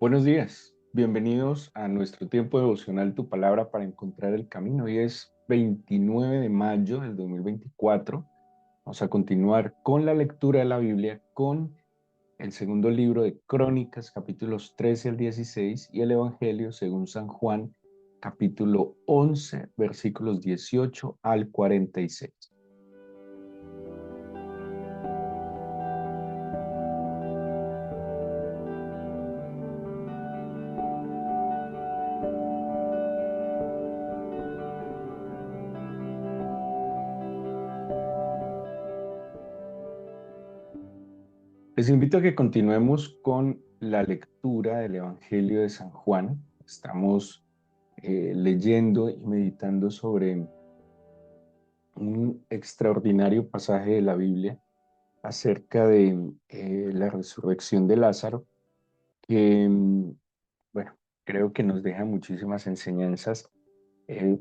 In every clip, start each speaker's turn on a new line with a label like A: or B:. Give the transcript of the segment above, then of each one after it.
A: Buenos días, bienvenidos a nuestro tiempo devocional Tu Palabra para encontrar el camino. Hoy es 29 de mayo del 2024. Vamos a continuar con la lectura de la Biblia con el segundo libro de Crónicas, capítulos 13 al 16 y el Evangelio según San Juan, capítulo 11, versículos 18 al 46. Les invito a que continuemos con la lectura del Evangelio de San Juan. Estamos leyendo y meditando sobre un extraordinario pasaje de la Biblia acerca de la resurrección de Lázaro, que, bueno, creo que nos deja muchísimas enseñanzas eh,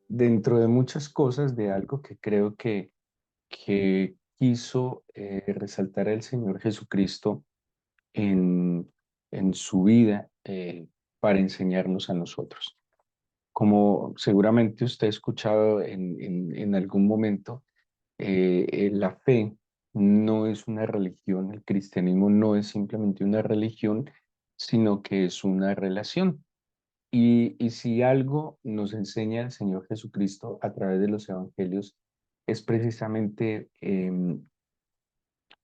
A: dentro de muchas cosas de algo que creo que quiso resaltar el Señor Jesucristo en, en su vida para enseñarnos a nosotros. Como seguramente usted ha escuchado en algún momento, la fe no es una religión, el cristianismo no es simplemente una religión, sino que es una relación. Y si algo nos enseña el Señor Jesucristo a través de los evangelios, es precisamente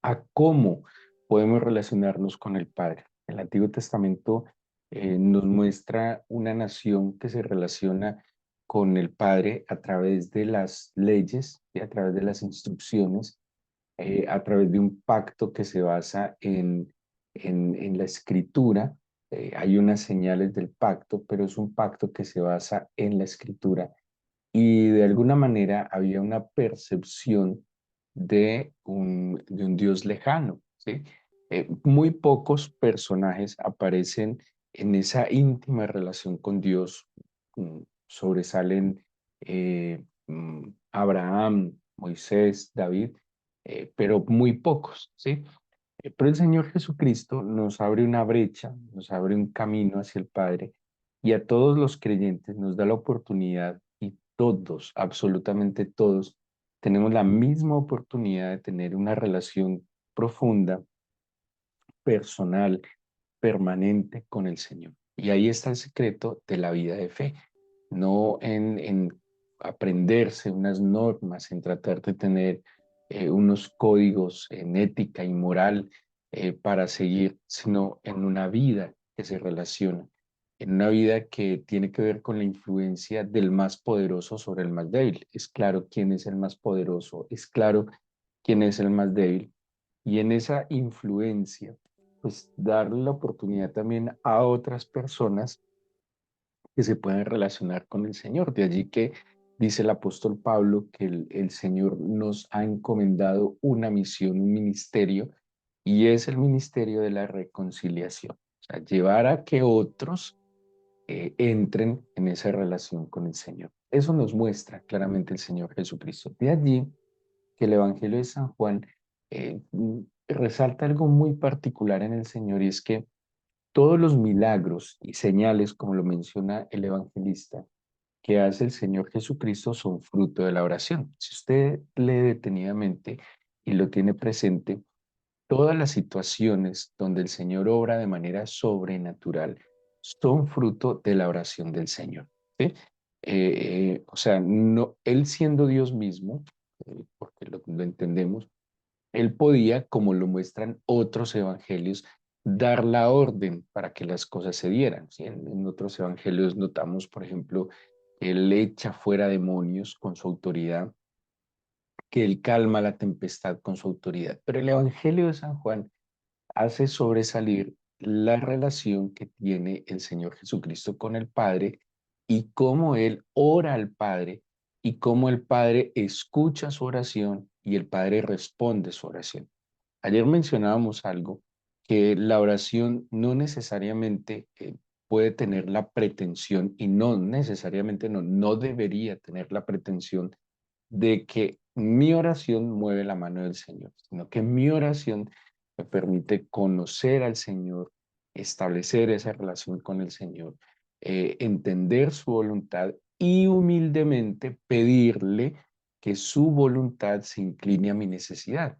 A: a cómo podemos relacionarnos con el Padre. El Antiguo Testamento nos muestra una nación que se relaciona con el Padre a través de las leyes y a través de las instrucciones, a través de un pacto que se basa en la escritura. Hay unas señales del pacto, pero es un pacto que se basa en la escritura y de alguna manera había una percepción de un Dios lejano, ¿sí? Muy pocos personajes aparecen en esa íntima relación con Dios. Sobresalen Abraham, Moisés, David, pero muy pocos, ¿sí? Pero el Señor Jesucristo nos abre una brecha, nos abre un camino hacia el Padre y a todos los creyentes nos da la oportunidad y todos, absolutamente todos, tenemos la misma oportunidad de tener una relación profunda, personal, permanente con el Señor. Y ahí está el secreto de la vida de fe, no en aprenderse unas normas, en tratar de tener unos códigos en ética y moral para seguir, sino en una vida que se relaciona, en una vida que tiene que ver con la influencia del más poderoso sobre el más débil. Es claro quién es el más poderoso, es claro quién es el más débil. Y en esa influencia, pues darle la oportunidad también a otras personas que se puedan relacionar con el Señor. De allí que dice el apóstol Pablo que el Señor nos ha encomendado una misión, un ministerio, y es el ministerio de la reconciliación. O sea, llevar a que otros entren en esa relación con el Señor. Eso nos muestra claramente el Señor Jesucristo. De allí que el Evangelio de San Juan resalta algo muy particular en el Señor y es que todos los milagros y señales, como lo menciona el evangelista, que hace el Señor Jesucristo son fruto de la oración. Si usted lee detenidamente y lo tiene presente, todas las situaciones donde el Señor obra de manera sobrenatural son fruto de la oración del Señor. ¿Sí? O sea, no, Él siendo Dios mismo, porque lo entendemos, él podía, como lo muestran otros evangelios, dar la orden para que las cosas se dieran. ¿Sí? En otros evangelios notamos, por ejemplo, que él echa fuera demonios con su autoridad, que él calma la tempestad con su autoridad. Pero el Evangelio de San Juan hace sobresalir la relación que tiene el Señor Jesucristo con el Padre y cómo Él ora al Padre y cómo el Padre escucha su oración y el Padre responde su oración. Ayer mencionábamos algo, que la oración no necesariamente puede tener la pretensión y no necesariamente no debería tener la pretensión de que mi oración mueve la mano del Señor, sino que mi oración me permite conocer al Señor, establecer esa relación con el Señor, entender su voluntad y humildemente pedirle que su voluntad se incline a mi necesidad.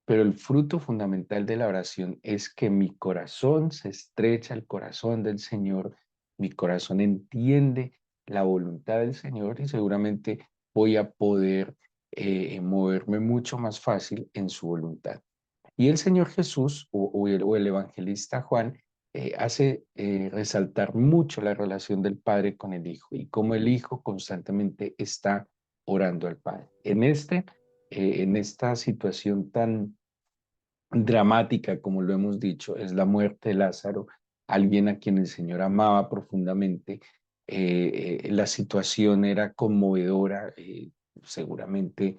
A: Pero el fruto fundamental de la oración es que mi corazón se estrecha al corazón del Señor, mi corazón entiende la voluntad del Señor y seguramente voy a poder moverme mucho más fácil en su voluntad. Y el Señor Jesús o el evangelista Juan hace resaltar mucho la relación del Padre con el Hijo y cómo el Hijo constantemente está orando al Padre. En esta situación tan dramática, como lo hemos dicho, es la muerte de Lázaro, alguien a quien el Señor amaba profundamente. La situación era conmovedora, seguramente,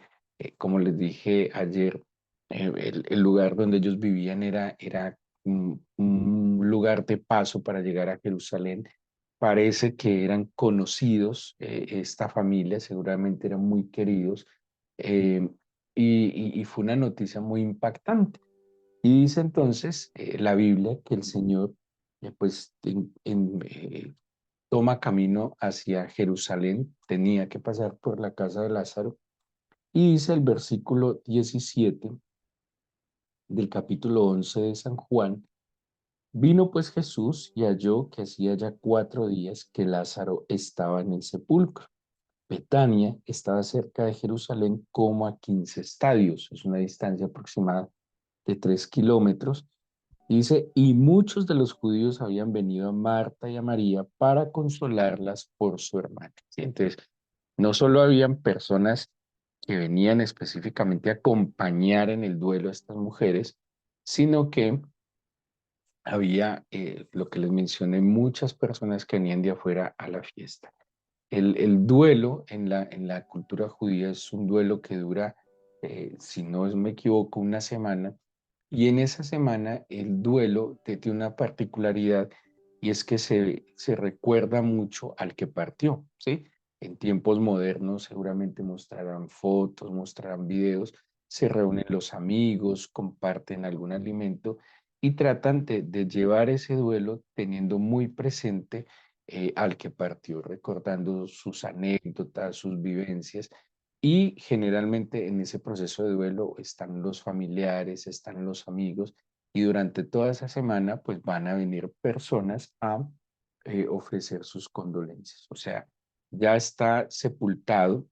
A: como les dije ayer, el lugar donde ellos vivían era un lugar de paso para llegar a Jerusalén. Parece que eran conocidos, esta familia, seguramente eran muy queridos, eh, y fue una noticia muy impactante. Y dice entonces la Biblia que el Señor pues toma camino hacia Jerusalén, tenía que pasar por la casa de Lázaro, y dice el versículo 17 del capítulo 11 de San Juan: vino pues Jesús y halló que hacía ya 4 días que Lázaro estaba en el sepulcro. Betania estaba cerca de Jerusalén como a 15 estadios, es una distancia aproximada de 3 kilómetros. Dice, y muchos de los judíos habían venido a Marta y a María para consolarlas por su hermana. ¿Sí? Entonces, no solo habían personas que venían específicamente a acompañar en el duelo a estas mujeres, sino que había, lo que les mencioné, muchas personas que venían de afuera a la fiesta. El duelo en la cultura judía es un duelo que dura, si no me equivoco, una semana. Y en esa semana el duelo tiene una particularidad y es que se recuerda mucho al que partió, ¿sí? En tiempos modernos seguramente mostrarán fotos, mostrarán videos, se reúnen los amigos, comparten algún alimento y tratan de llevar ese duelo teniendo muy presente al que partió, recordando sus anécdotas, sus vivencias. Y generalmente en ese proceso de duelo están los familiares, están los amigos, y durante toda esa semana pues van a venir personas a ofrecer sus condolencias. O sea, ya está sepultado.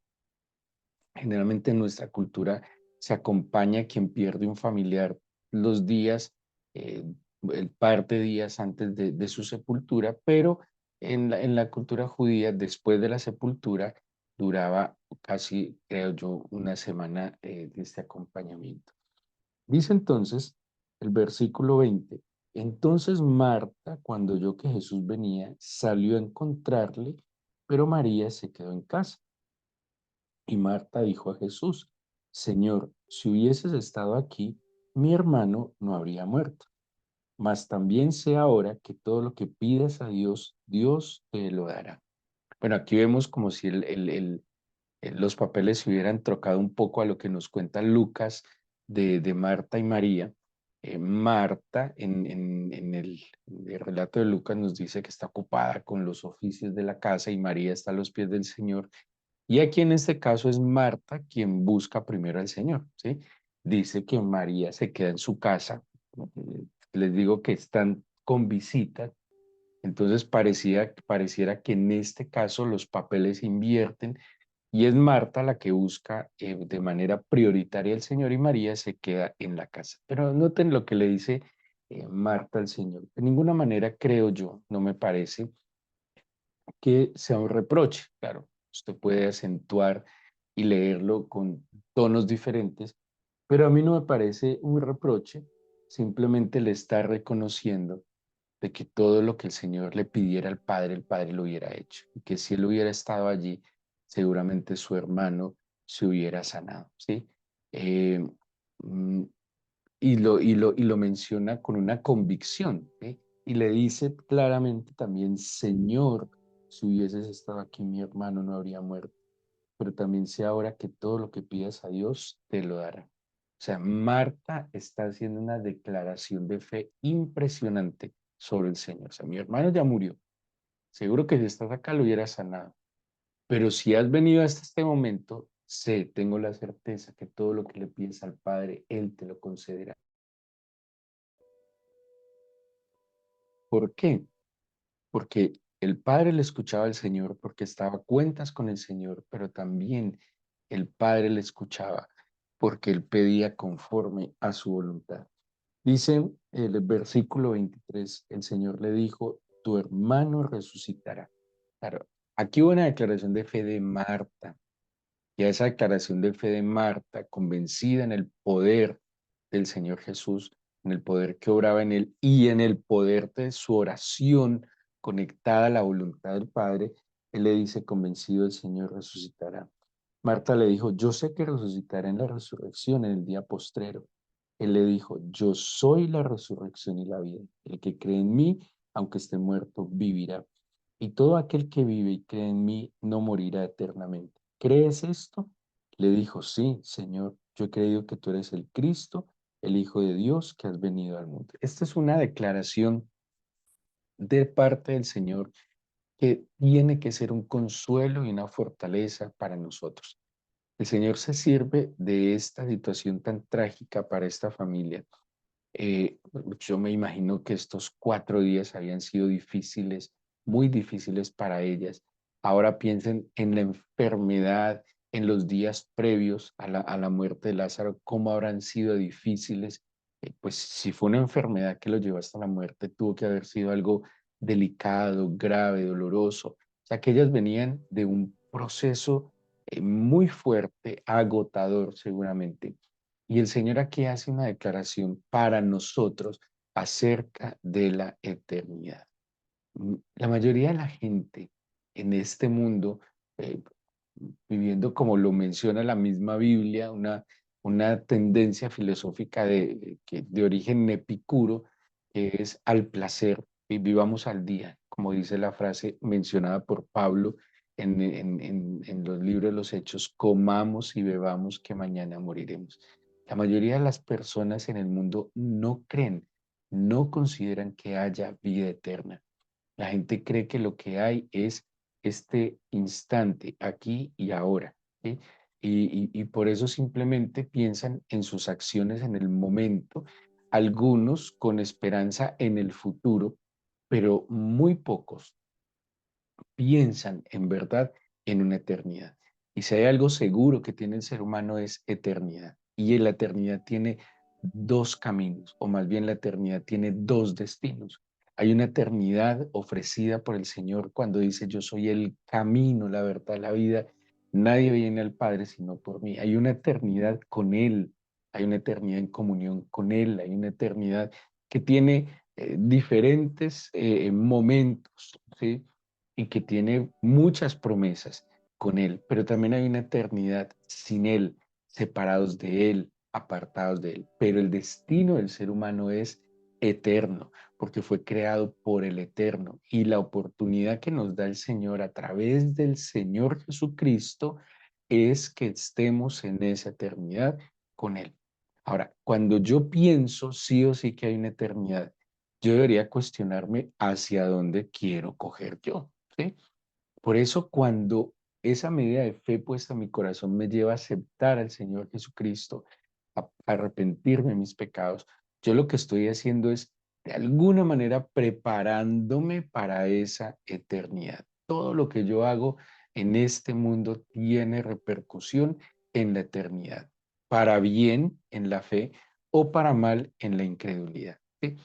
A: Generalmente en nuestra cultura se acompaña a quien pierde un familiar los días, eh, el par de días antes de su sepultura, pero en la cultura judía, después de la sepultura, duraba casi, creo yo, una semana de este acompañamiento. Dice entonces el versículo 20, entonces Marta, cuando oyó que Jesús venía, salió a encontrarle, pero María se quedó en casa. Y Marta dijo a Jesús, Señor, si hubieses estado aquí, mi hermano no habría muerto. Mas también sé ahora que todo lo que pidas a Dios, Dios te lo dará. Bueno, aquí vemos como si los papeles se hubieran trocado un poco a lo que nos cuenta Lucas de Marta y María. Marta, en el relato de Lucas, nos dice que está ocupada con los oficios de la casa y María está a los pies del Señor. Y aquí en este caso es Marta quien busca primero al Señor, ¿sí? Dice que María se queda en su casa. Les digo que están con visita, entonces pareciera que en este caso los papeles se invierten y es Marta la que busca de manera prioritaria al Señor y María se queda en la casa. Pero noten lo que le dice Marta al Señor. De ninguna manera creo yo, no me parece que sea un reproche. Claro, usted puede acentuar y leerlo con tonos diferentes, pero a mí no me parece un reproche, simplemente le está reconociendo de que todo lo que el Señor le pidiera al Padre, el Padre lo hubiera hecho, y que si él hubiera estado allí, seguramente su hermano se hubiera sanado, ¿sí? Eh, mm, y lo menciona con una convicción, ¿sí? Y le dice claramente también, Señor, si hubieses estado aquí, mi hermano no habría muerto, pero también sé ahora que todo lo que pidas a Dios te lo dará. O sea, Marta está haciendo una declaración de fe impresionante sobre el Señor. O sea, mi hermano ya murió. Seguro que si estás acá lo hubiera sanado. Pero si has venido hasta este momento, sé, tengo la certeza que todo lo que le pides al Padre, Él te lo concederá. ¿Por qué? Porque el Padre le escuchaba al Señor porque estaba a cuentas con el Señor, pero también el Padre le escuchaba porque él pedía conforme a su voluntad. Dice el versículo 23, el Señor le dijo, tu hermano resucitará. Claro, aquí hubo una declaración de fe de Marta. Y a esa declaración de fe de Marta, convencida en el poder del Señor Jesús, en el poder que obraba en él y en el poder de su oración conectada a la voluntad del Padre, él le dice, convencido el Señor resucitará. Marta le dijo, yo sé que resucitará en la resurrección en el día postrero. Él le dijo, yo soy la resurrección y la vida. El que cree en mí, aunque esté muerto, vivirá. Y todo aquel que vive y cree en mí no morirá eternamente. ¿Crees esto? Le dijo, sí, Señor, yo he creído que tú eres el Cristo, el Hijo de Dios que has venido al mundo. Esta es una declaración de parte del Señor que tiene que ser un consuelo y una fortaleza para nosotros. El Señor se sirve de esta situación tan trágica para esta familia. Eh, yo me imagino que estos 4 días habían sido difíciles, muy difíciles para ellas. Ahora piensen en la enfermedad, en los días previos a la muerte de Lázaro, cómo habrán sido difíciles. Pues si fue una enfermedad que lo llevó hasta la muerte, tuvo que haber sido algo delicado, grave, doloroso. O sea, que ellas venían de un proceso muy fuerte, agotador seguramente. Y el Señor aquí hace una declaración para nosotros acerca de la eternidad. La mayoría de la gente en este mundo, eh, viviendo como lo menciona la misma Biblia, una tendencia filosófica de origen epicuro, que es al placer y vivamos al día, como dice la frase mencionada por Pablo en los libros de los Hechos, comamos y bebamos que mañana moriremos. La mayoría de las personas en el mundo no creen, no consideran que haya vida eterna. La gente cree que lo que hay es este instante, aquí y ahora, ¿sí? Y por eso simplemente piensan en sus acciones en el momento, algunos con esperanza en el futuro, pero muy pocos piensan en verdad en una eternidad. Y si hay algo seguro que tiene el ser humano es eternidad. Y la eternidad tiene dos caminos, o más bien la eternidad tiene dos destinos. Hay una eternidad ofrecida por el Señor cuando dice, yo soy el camino, la verdad, la vida. Nadie viene al Padre sino por mí. Hay una eternidad con Él, hay una eternidad en comunión con Él, hay una eternidad que tiene diferentes momentos, ¿sí? Y que tiene muchas promesas con Él, pero también hay una eternidad sin Él, separados de Él, apartados de Él. Pero el destino del ser humano es eterno, porque fue creado por el Eterno. Y la oportunidad que nos da el Señor a través del Señor Jesucristo es que estemos en esa eternidad con Él. Ahora, cuando yo pienso sí o sí que hay una eternidad, yo debería cuestionarme hacia dónde quiero coger yo. ¿Sí? Por eso cuando esa medida de fe puesta en mi corazón me lleva a aceptar al Señor Jesucristo, a arrepentirme de mis pecados, yo lo que estoy haciendo es de alguna manera preparándome para esa eternidad. Todo lo que yo hago en este mundo tiene repercusión en la eternidad, para bien en la fe o para mal en la incredulidad. ¿Sí?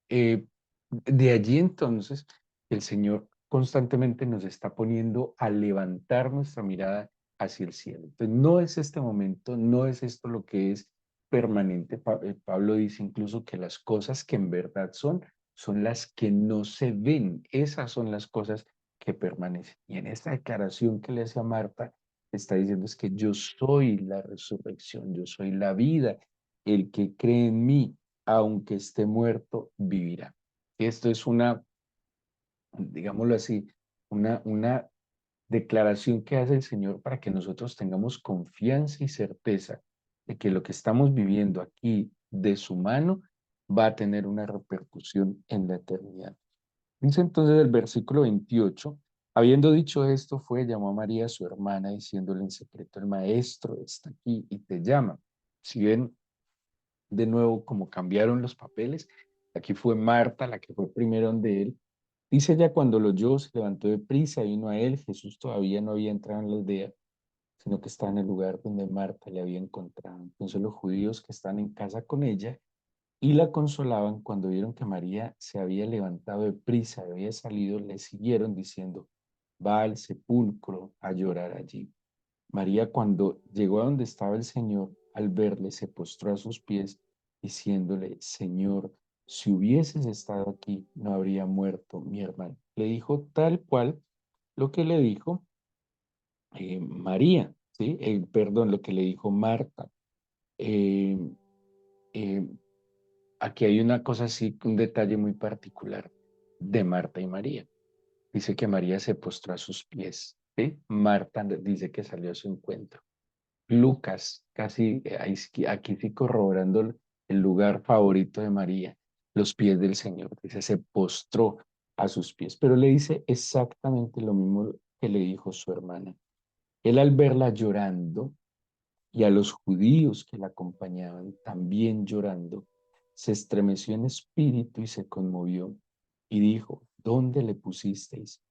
A: Eh, de allí entonces el Señor constantemente nos está poniendo a levantar nuestra mirada hacia el cielo. Entonces no es este momento, no es esto lo que es permanente. Pablo dice incluso que las cosas que en verdad son las que no se ven. Esas son las cosas que permanecen. Y en esta declaración que le hace a Marta, está diciendo es que yo soy la resurrección, yo soy la vida. El que cree en mí, aunque esté muerto, vivirá. Esto es una, digámoslo así, una declaración que hace el Señor para que nosotros tengamos confianza y certeza de que lo que estamos viviendo aquí de su mano va a tener una repercusión en la eternidad. Dice entonces el versículo 28, habiendo dicho esto, fue, llamó a María, su hermana, diciéndole en secreto, el maestro está aquí y te llama. Si ven de nuevo cómo cambiaron los papeles, aquí fue Marta la que fue primero donde él. Dice ella cuando lo oyó, se levantó de prisa, vino a él. Jesús todavía no había entrado en la aldea, sino que estaba en el lugar donde Marta le había encontrado. Entonces los judíos que están en casa con ella y la consolaban cuando vieron que María se había levantado de prisa, había salido, le siguieron diciendo, va al sepulcro a llorar allí. María, cuando llegó a donde estaba el Señor, al verle, se postró a sus pies, diciéndole, Señor, si hubieses estado aquí, no habría muerto mi hermano. Le dijo tal cual lo que le dijo María, ¿sí? Perdón, lo que le dijo Marta. Eh, eh, Aquí hay una cosa así, un detalle muy particular de Marta y María. Dice que María se postró a sus pies, ¿sí? Marta dice que salió a su encuentro. Lucas, casi aquí sí corroborando el lugar favorito de María, los pies del Señor. Dice, se postró a sus pies, pero le dice exactamente lo mismo que le dijo su hermana. Él al verla llorando y a los judíos que la acompañaban también llorando, se estremeció en espíritu y se conmovió y dijo, ¿dónde le pusisteis?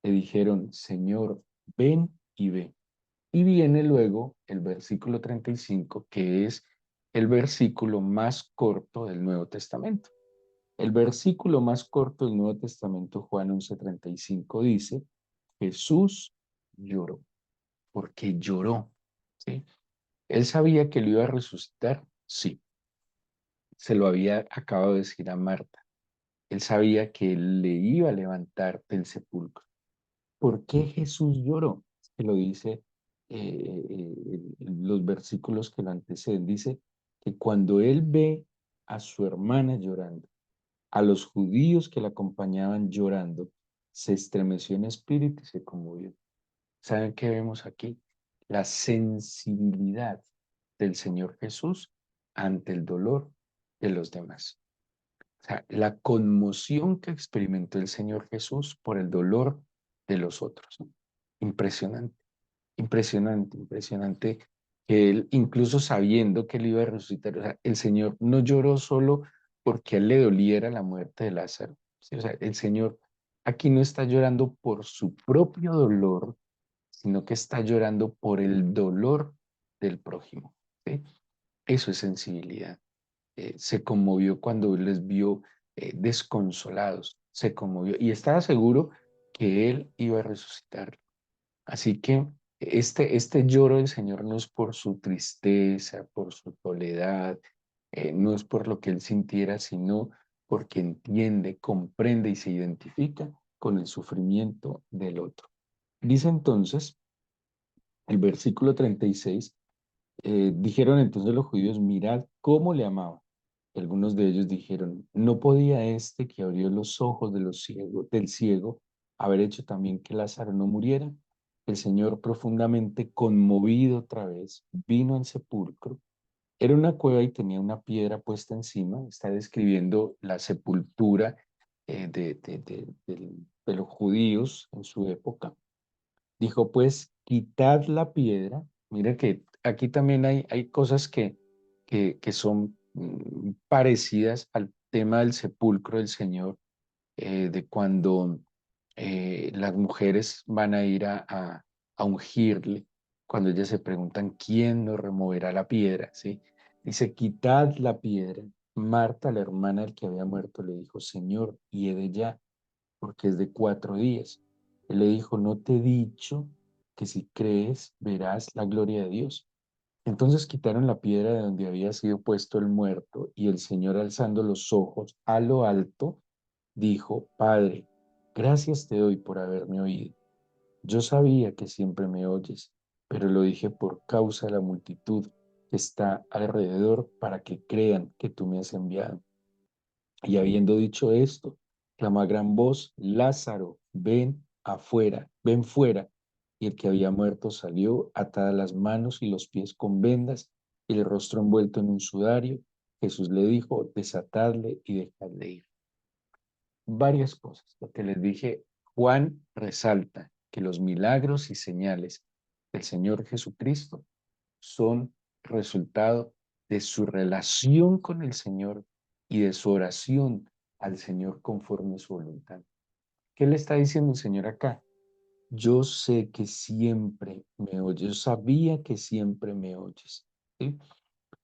A: Le dijeron, Señor, ven y ve. Y viene luego el versículo 35, que es el versículo más corto del Nuevo Testamento. El versículo más corto del Nuevo Testamento, Juan 11:35, dice, Jesús lloró. Porque lloró, ¿sí? Él sabía que lo iba a resucitar, sí. Se lo había acabado de decir a Marta. Él sabía que él le iba a levantar del sepulcro. ¿Por qué Jesús lloró? Que lo dice los versículos que lo anteceden. Dice que cuando él ve a su hermana llorando, a los judíos que la acompañaban llorando, se estremeció en espíritu y se conmovió. ¿Saben qué vemos aquí? La sensibilidad del Señor Jesús ante el dolor de los demás. O sea, la conmoción que experimentó el Señor Jesús por el dolor de los otros. Impresionante, impresionante, impresionante que él, incluso sabiendo que él iba a resucitar, o sea, el Señor no lloró solo porque a él le doliera la muerte de Lázaro. ¿Sí? O sea, el Señor aquí no está llorando por su propio dolor, sino que está llorando por el dolor del prójimo. ¿Sí? Eso es sensibilidad. Se conmovió cuando les vio desconsolados, se conmovió y estaba seguro que él iba a resucitar. Así que este lloro del Señor no es por su tristeza, por su soledad, no es por lo que él sintiera, sino porque entiende, comprende y se identifica con el sufrimiento del otro. Dice entonces el versículo 36, dijeron entonces los judíos, mirad cómo le amaba. Algunos de ellos dijeron, ¿no podía este que abrió los ojos de los ciegos, del ciego haber hecho también que Lázaro no muriera? El Señor, profundamente conmovido otra vez, vino al sepulcro. Era una cueva y tenía una piedra puesta encima. Está describiendo la sepultura de los judíos en su época. Dijo, pues, quitad la piedra. Mira que aquí también hay cosas que son parecidas al tema del sepulcro del Señor, de cuando las mujeres van a ir a ungirle, cuando ellas se preguntan, ¿quién nos removerá la piedra? ¿Sí? Dice, quitad la piedra. Marta, la hermana del que había muerto, le dijo, Señor, hiede ya porque es de 4 días. Él le dijo, no te he dicho que si crees verás la gloria de Dios. Entonces quitaron la piedra de donde había sido puesto el muerto y el Señor alzando los ojos a lo alto, dijo, Padre, gracias te doy por haberme oído. Yo sabía que siempre me oyes, pero lo dije por causa de la multitud que está alrededor para que crean que tú me has enviado. Y habiendo dicho esto, clamó a gran voz, Lázaro, ven afuera, ven fuera. Y el que había muerto salió, atadas las manos y los pies con vendas, y el rostro envuelto en un sudario. Jesús le dijo, desatadle y dejadle ir. Varias cosas. Lo que les dije, Juan resalta que los milagros y señales del Señor Jesucristo son resultado de su relación con el Señor y de su oración al Señor conforme a su voluntad. ¿Qué le está diciendo el Señor acá? Yo sé que siempre me oyes, yo sabía que siempre me oyes. ¿Sí?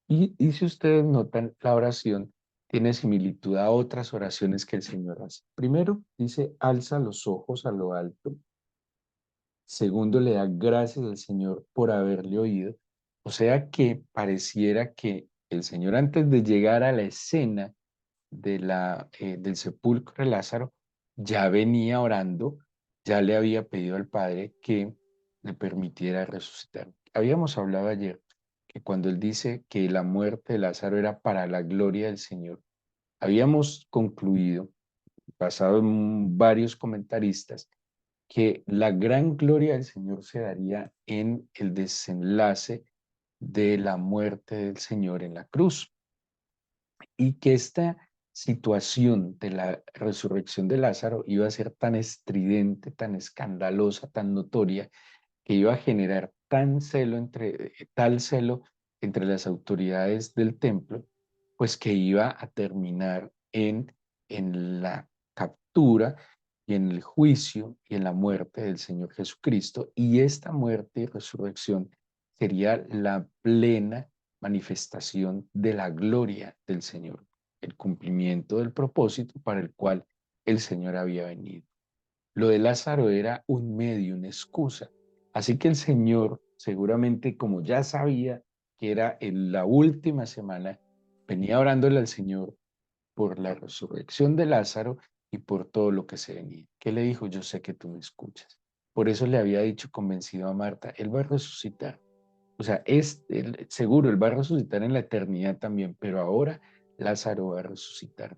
A: Y si ustedes notan, la oración tiene similitud a otras oraciones que el Señor hace. Primero, dice, alza los ojos a lo alto. Segundo, le da gracias al Señor por haberle oído. O sea que pareciera que el Señor antes de llegar a la escena del sepulcro de Lázaro, ya venía orando, ya le había pedido al Padre que le permitiera resucitar. Habíamos hablado ayer que cuando él dice que la muerte de Lázaro era para la gloria del Señor, habíamos concluido, basado en varios comentaristas, que la gran gloria del Señor se daría en el desenlace de la muerte del Señor en la cruz y que esta situación de la resurrección de Lázaro iba a ser tan estridente, tan escandalosa, tan notoria, que iba a generar tal celo entre las autoridades del templo, pues que iba a terminar en la captura y en el juicio y en la muerte del Señor Jesucristo. Y esta muerte y resurrección sería la plena manifestación de la gloria del Señor, el cumplimiento del propósito para el cual el Señor había venido. Lo de Lázaro era un medio, una excusa. Así que el Señor, seguramente como ya sabía que era en la última semana, venía orándole al Señor por la resurrección de Lázaro y por todo lo que se venía. ¿Qué le dijo? Yo sé que tú me escuchas. Por eso le había dicho convencido a Marta, Él va a resucitar. O sea, seguro, Él va a resucitar en la eternidad también, pero ahora Lázaro va a resucitar.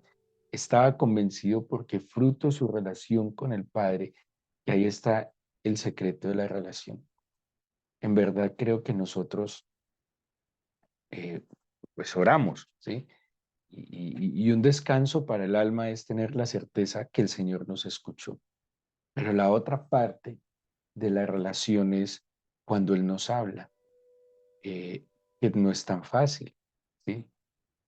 A: Estaba convencido porque fruto de su relación con el Padre, y ahí está el secreto de la relación. En verdad creo que nosotros eh, pues oramos, ¿sí? Y un descanso para el alma es tener la certeza que el Señor nos escuchó. Pero la otra parte de la relación es cuando Él nos habla, eh, que no es tan fácil, ¿sí?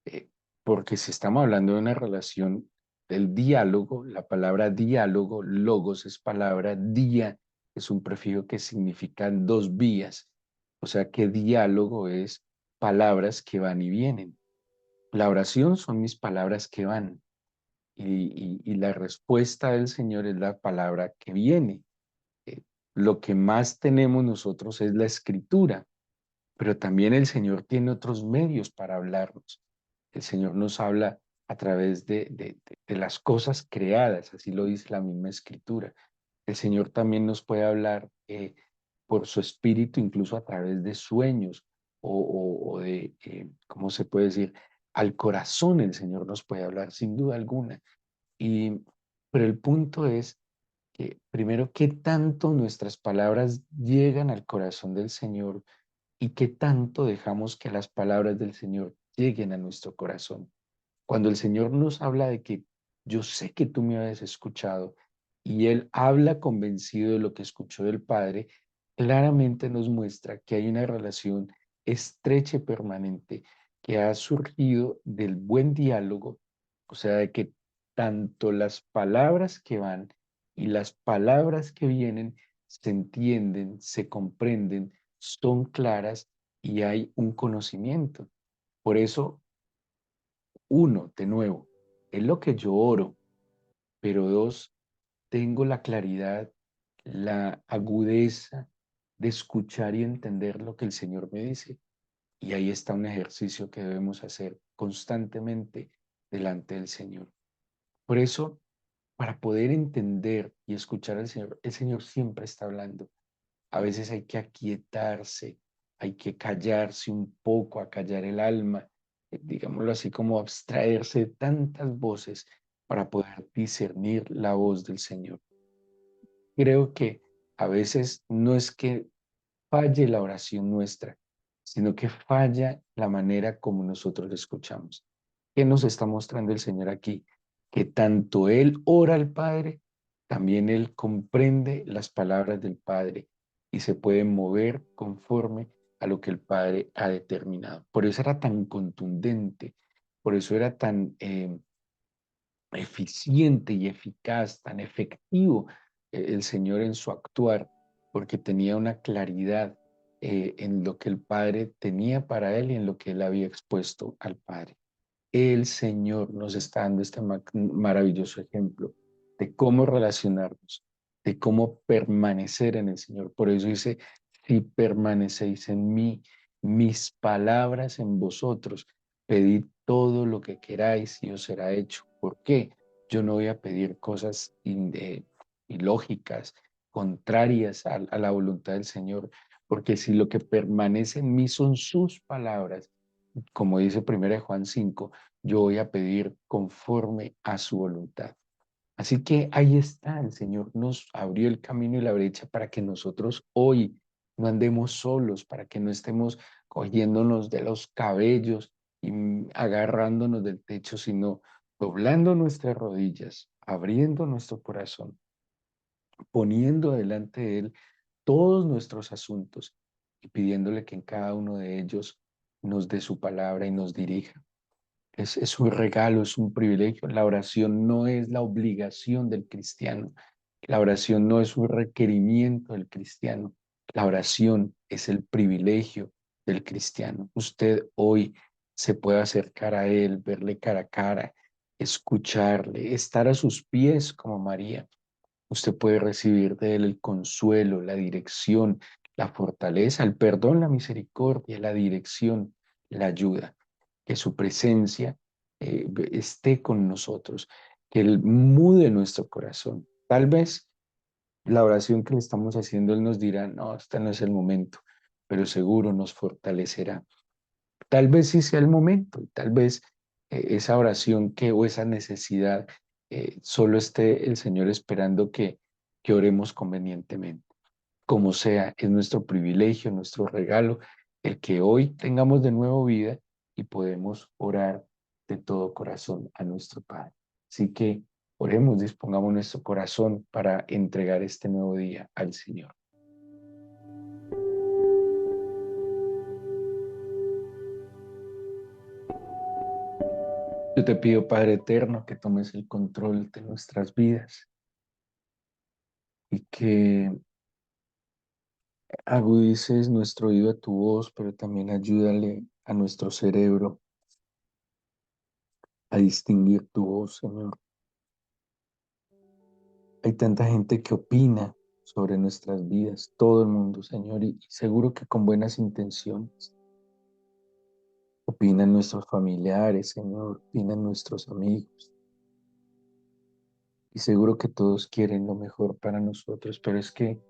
A: Eh, porque si estamos hablando de una relación del diálogo, la palabra diálogo, logos es palabra, día es un prefijo que significa dos vías, o sea que diálogo es palabras que van y vienen. La oración son mis palabras que van y la respuesta del Señor es la palabra que viene. Eh, lo que más tenemos nosotros es la escritura, pero también el Señor tiene otros medios para hablarnos. El Señor nos habla a través de las cosas creadas, así lo dice la misma escritura. El Señor también nos puede hablar por su espíritu, incluso a través de sueños o de, ¿cómo se puede decir? Al corazón el Señor nos puede hablar, sin duda alguna. Y, pero el punto es que, primero, qué tanto nuestras palabras llegan al corazón del Señor y qué tanto dejamos que las palabras del Señor lleguen a nuestro corazón. Cuando el Señor nos habla de que yo sé que tú me habías escuchado y Él habla convencido de lo que escuchó del Padre, claramente nos muestra que hay una relación estrecha y permanente que ha surgido del buen diálogo, o sea, de que tanto las palabras que van y las palabras que vienen se entienden, se comprenden, son claras y hay un conocimiento. Por eso, uno, de nuevo, es lo que yo oro, pero dos, tengo la claridad, la agudeza de escuchar y entender lo que el Señor me dice. Y ahí está un ejercicio que debemos hacer constantemente delante del Señor. Por eso, para poder entender y escuchar al Señor, el Señor siempre está hablando. A veces hay que aquietarse, hay que callarse un poco, acallar el alma, digámoslo así, como abstraerse de tantas voces para poder discernir la voz del Señor. Creo que a veces no es que falle la oración nuestra, sino que falla la manera como nosotros la escuchamos. ¿Qué nos está mostrando el Señor aquí? Que tanto Él ora al Padre, también Él comprende las palabras del Padre y se puede mover conforme a lo que el Padre ha determinado. Por eso era tan contundente, por eso era tan eficiente y eficaz, tan efectivo el Señor en su actuar, porque tenía una claridad en lo que el Padre tenía para Él y en lo que Él había expuesto al Padre. El Señor nos está dando este maravilloso ejemplo de cómo relacionarnos, de cómo permanecer en el Señor. Por eso dice, si permanecéis en mí, mis palabras en vosotros, pedid todo lo que queráis y os será hecho. ¿Por qué? Yo no voy a pedir cosas ilógicas, contrarias a la voluntad del Señor, porque si lo que permanece en mí son sus palabras, como dice 1 Juan 5, yo voy a pedir conforme a su voluntad. Así que ahí está, el Señor nos abrió el camino y la brecha para que nosotros hoy no andemos solos, para que no estemos cogiéndonos de los cabellos y agarrándonos del techo, sino doblando nuestras rodillas, abriendo nuestro corazón, poniendo delante de Él todos nuestros asuntos y pidiéndole que en cada uno de ellos nos dé su palabra y nos dirija. Es un regalo, es un privilegio. La oración no es la obligación del cristiano. La oración no es un requerimiento del cristiano. La oración es el privilegio del cristiano. Usted hoy se puede acercar a Él, verle cara a cara, escucharle, estar a sus pies como María. Usted puede recibir de Él el consuelo, la dirección, la fortaleza, el perdón, la misericordia, la dirección, la ayuda. Que su presencia esté con nosotros, que Él mude nuestro corazón. Tal vez la oración que le estamos haciendo, Él nos dirá, no, este no es el momento, pero seguro nos fortalecerá. Tal vez sí sea el momento, y tal vez esa oración que o esa necesidad solo esté el Señor esperando que oremos convenientemente. Como sea, es nuestro privilegio, nuestro regalo, el que hoy tengamos de nuevo vida y podemos orar de todo corazón a nuestro Padre. Así que oremos, dispongamos nuestro corazón para entregar este nuevo día al Señor. Yo te pido, Padre eterno, que tomes el control de nuestras vidas y que agudices nuestro oído a tu voz, pero también ayúdale a nuestro cerebro a distinguir tu voz, Señor. Hay tanta gente que opina sobre nuestras vidas, todo el mundo, Señor, y seguro que con buenas intenciones. Opinan nuestros familiares, Señor, opinan nuestros amigos, y seguro que todos quieren lo mejor para nosotros, pero es que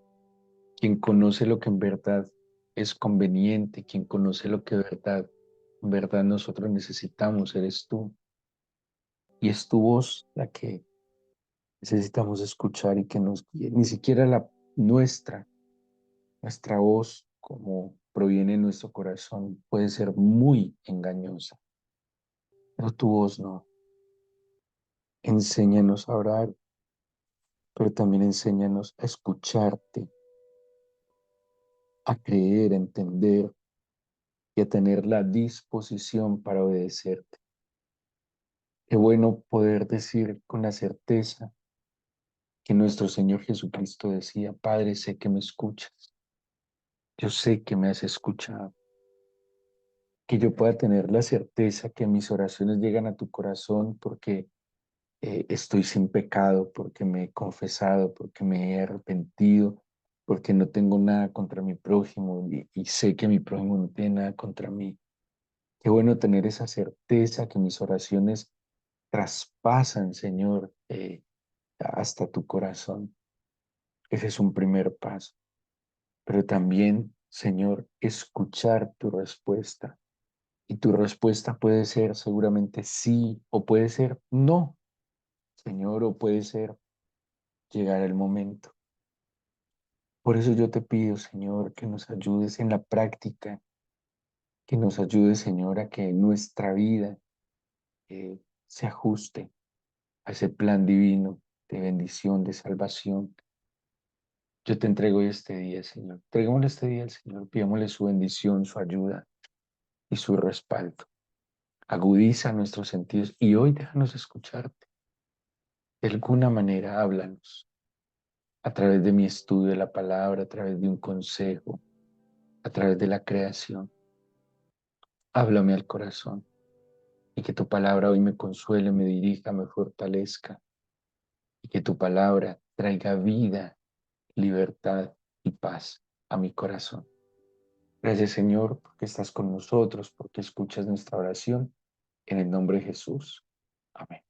A: quien conoce lo que en verdad es conveniente, quien conoce lo que en verdad nosotros necesitamos, eres tú. Y es tu voz la que necesitamos escuchar y que nos guíe. Ni siquiera la nuestra voz, como proviene de nuestro corazón, puede ser muy engañosa, pero tu voz no. Enséñanos a orar, pero también enséñanos a escucharte, a creer, a entender y a tener la disposición para obedecerte. Qué bueno poder decir con la certeza que nuestro Señor Jesucristo decía, Padre, sé que me escuchas, yo sé que me has escuchado, que yo pueda tener la certeza que mis oraciones llegan a tu corazón porque estoy sin pecado, porque me he confesado, porque me he arrepentido, porque no tengo nada contra mi prójimo y sé que mi prójimo no tiene nada contra mí. Qué bueno tener esa certeza que mis oraciones traspasan, Señor, hasta tu corazón. Ese es un primer paso. Pero también, Señor, escuchar tu respuesta. Y tu respuesta puede ser seguramente sí o puede ser no, Señor, o puede ser llegar el momento. Por eso yo te pido, Señor, que nos ayudes en la práctica, que nos ayudes, Señor, a que nuestra vida se ajuste a ese plan divino de bendición, de salvación. Yo te entrego este día, Señor. Entreguémosle este día al Señor, pidámosle su bendición, su ayuda y su respaldo. Agudiza nuestros sentidos y hoy déjanos escucharte. De alguna manera háblanos a través de mi estudio de la palabra, a través de un consejo, a través de la creación. Háblame al corazón y que tu palabra hoy me consuele, me dirija, me fortalezca y que tu palabra traiga vida, libertad y paz a mi corazón. Gracias, Señor, porque estás con nosotros, porque escuchas nuestra oración. En el nombre de Jesús. Amén.